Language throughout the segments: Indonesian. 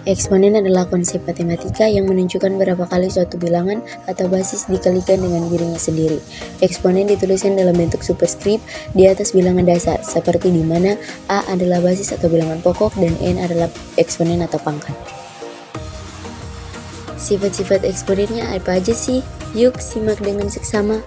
Eksponen adalah konsep matematika yang menunjukkan berapa kali suatu bilangan atau basis dikalikan dengan dirinya sendiri. Eksponen dituliskan dalam bentuk superskrip di atas bilangan dasar, seperti di mana A adalah basis atau bilangan pokok dan N adalah eksponen atau pangkat. Sifat-sifat eksponennya apa aja sih? Yuk simak dengan seksama.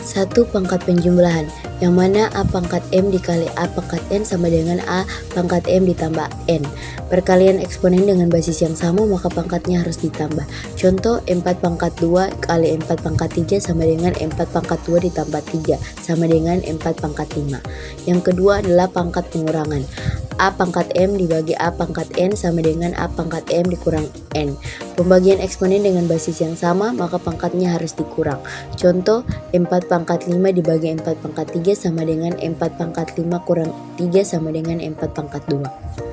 1. Pangkat penjumlahan, yang mana A pangkat M dikali A pangkat N sama dengan A pangkat M ditambah N. Perkalian eksponen dengan basis yang sama, maka pangkatnya harus ditambah. Contoh, 4 pangkat 2 kali 4 pangkat 3 sama dengan 4 pangkat 2 ditambah 3 sama dengan 4 pangkat 5. Yang kedua adalah pangkat pengurangan. A pangkat M dibagi A pangkat N sama dengan A pangkat M dikurang N. Pembagian eksponen dengan basis yang sama, maka pangkatnya harus dikurang. Contoh, 4 pangkat 5 dibagi 4 pangkat 3 sama dengan 4 pangkat 5 kurang 3 sama dengan 4 pangkat 2.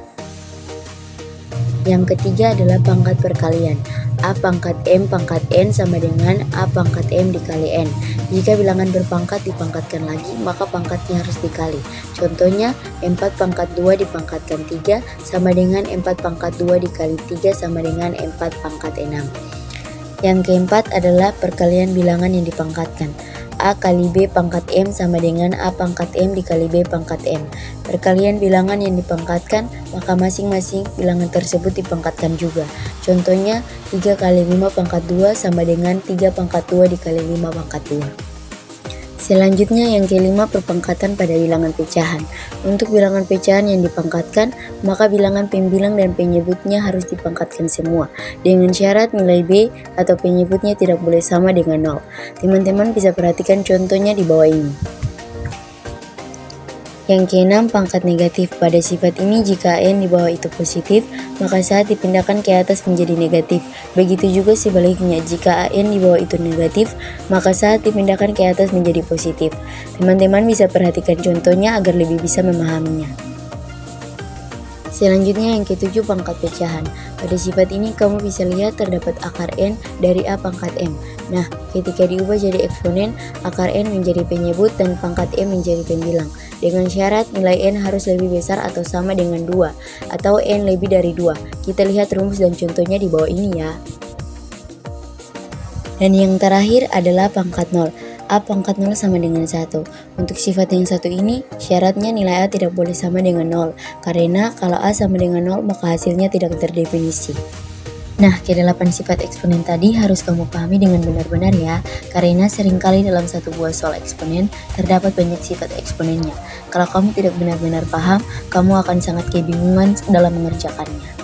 Yang ketiga adalah pangkat perkalian. A pangkat M pangkat N sama dengan A pangkat M dikali N. Jika bilangan berpangkat dipangkatkan lagi, maka pangkatnya harus dikali. Contohnya, 4 pangkat 2 dipangkatkan 3 sama dengan 4 pangkat 2 dikali 3 sama dengan 4 pangkat 6. Yang keempat adalah perkalian bilangan yang dipangkatkan. A kali B pangkat M sama dengan A pangkat M dikali B pangkat M. Perkalian bilangan yang dipangkatkan, maka masing-masing bilangan tersebut dipangkatkan juga. Contohnya, 3 kali 5 pangkat 2 sama dengan 3 pangkat 2 dikali 5 pangkat 2. Selanjutnya yang kelima, perpangkatan pada bilangan pecahan. Untuk bilangan pecahan yang dipangkatkan, maka bilangan pembilang dan penyebutnya harus dipangkatkan semua, dengan syarat nilai B atau penyebutnya tidak boleh sama dengan 0. Teman-teman bisa perhatikan contohnya di bawah ini. Yang keenam, pangkat negatif. Pada sifat ini, jika N di bawah itu positif, maka saat dipindahkan ke atas menjadi negatif. Begitu juga sebaliknya, jika N di bawah itu negatif, maka saat dipindahkan ke atas menjadi positif. Teman-teman bisa perhatikan contohnya agar lebih bisa memahaminya. Selanjutnya yang ketujuh, pangkat pecahan. Pada sifat ini kamu bisa lihat terdapat akar N dari A pangkat M. Nah, ketika diubah jadi eksponen, akar N menjadi penyebut dan pangkat M menjadi pembilang. Dengan syarat nilai N harus lebih besar atau sama dengan 2, atau N lebih dari 2. Kita lihat rumus dan contohnya di bawah ini ya. Dan yang terakhir adalah pangkat 0. A pangkat 0 sama dengan 1. Untuk sifat yang satu ini, syaratnya nilai A tidak boleh sama dengan 0, karena kalau A sama dengan 0, maka hasilnya tidak terdefinisi. Nah, kedelapan sifat eksponen tadi harus kamu pahami dengan benar-benar ya, karena seringkali dalam satu buah soal eksponen terdapat banyak sifat eksponennya. Kalau kamu tidak benar-benar paham, kamu akan sangat kebingungan dalam mengerjakannya.